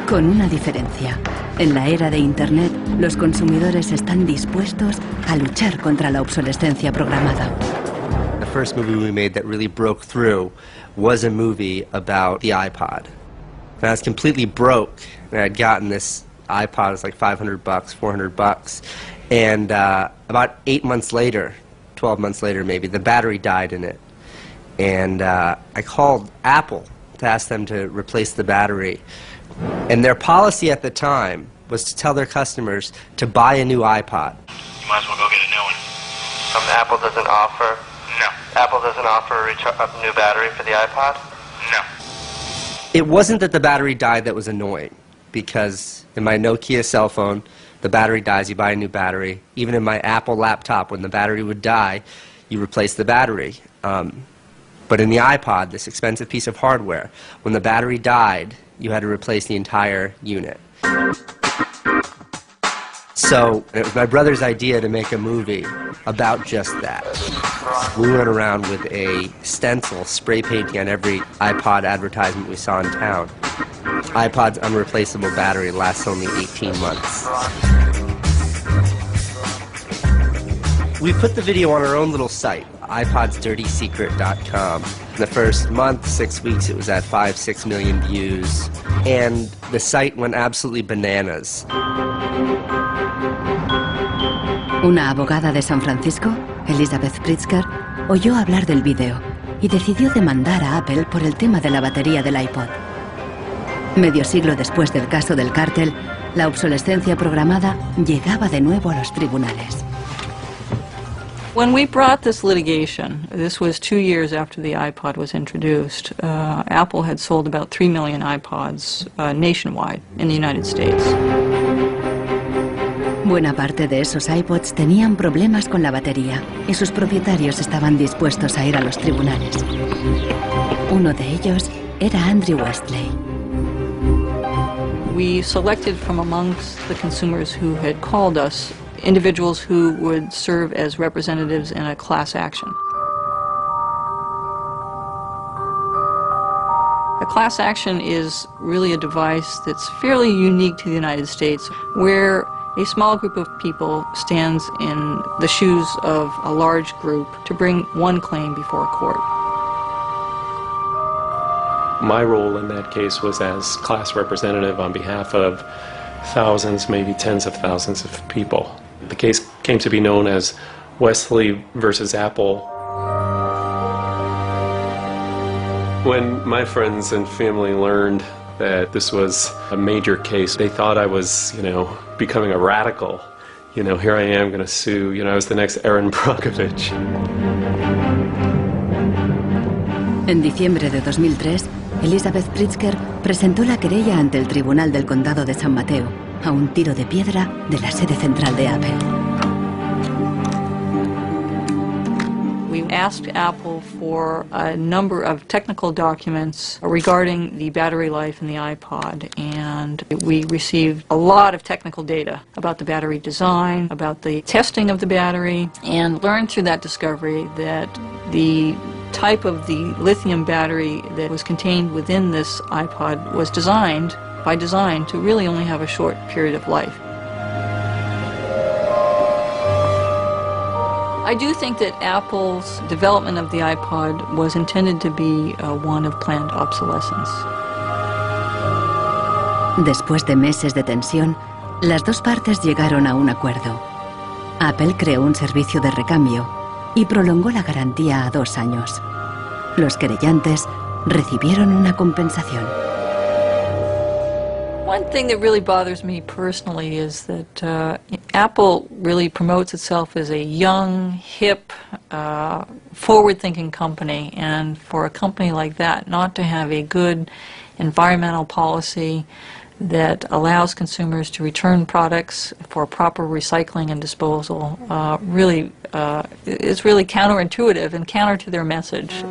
Con una diferencia. En la era de Internet, los consumidores están dispuestos a luchar contra la obsolescencia programada. The first movie we made that really broke through was a movie about the iPod. And I was completely broke, and I had gotten this iPod, it was like $500, $400, and about 8 months later, 12 months later maybe, the battery died in it. And I called Apple to ask them to replace the battery. And their policy at the time was to tell their customers to buy a new iPod. You might as well go get a new one. Apple doesn't offer? No. Apple doesn't offer a new battery for the iPod? No. It wasn't that the battery died that was annoying, because in my Nokia cell phone, the battery dies, you buy a new battery. Even in my Apple laptop, when the battery would die, you replace the battery. But in the iPod, this expensive piece of hardware, when the battery died, you had to replace the entire unit. So it was my brother's idea to make a movie about just that. We went around with a stencil, spray painting on every iPod advertisement we saw in town. iPod's unreplaceable battery lasts only 18 months. We put the video on our own little site, iPodsDirtySecret.com. In the first month, 6 weeks, it was at 5-6 million views, and the site went absolutely bananas. Una abogada de San Francisco, Elizabeth Pritzker, oyó hablar del vídeo y decidió demandar a Apple por el tema de la batería del iPod. Medio siglo después del caso del cártel, la obsolescencia programada llegaba de nuevo a los tribunales. When we brought this litigation, this was 2 years after the iPod was introduced, Apple had sold about 3 million iPods nationwide in the United States. Buena parte de esos iPods tenían problemas con la batería y sus propietarios estaban dispuestos a ir a los tribunales. Uno de ellos era Andrew Westley. We selected from amongst the consumers who had called us individuals who would serve as representatives in a class action. A class action is really a device that's fairly unique to the United States, where a small group of people stands in the shoes of a large group to bring one claim before a court. My role in that case was as class representative on behalf of thousands, maybe tens of thousands of people. The case came to be known as Wesley versus Apple. When my friends and family learned that this was a major case, they thought I was, becoming a radical. Here I am going to sue. I was the next Aaron Brockovich. En diciembre de 2003, Elizabeth Pritzker presentó la querella ante el Tribunal del Condado de San Mateo, a un tiro de piedra de la sede central de Apple. We asked Apple for a number of technical documents regarding the battery life in the iPod, and we received a lot of technical data about the battery design, about the testing of the battery, and learned through that discovery that the type of the lithium battery that was contained within this iPod was designed by design to really only have a short period of life. I do think that Apple's development of the iPod was intended to be one of planned obsolescence. Después de meses de tensión, las dos partes llegaron a un acuerdo. Apple creó un servicio de recambio y prolongó la garantía a 2 años. Los querellantes recibieron una compensación. One thing that really bothers me personally is that Apple really promotes itself as a young, hip, forward-thinking company, and for a company like that not to have a good environmental policy that allows consumers to return products for proper recycling and disposal is really counterintuitive and counter to their message.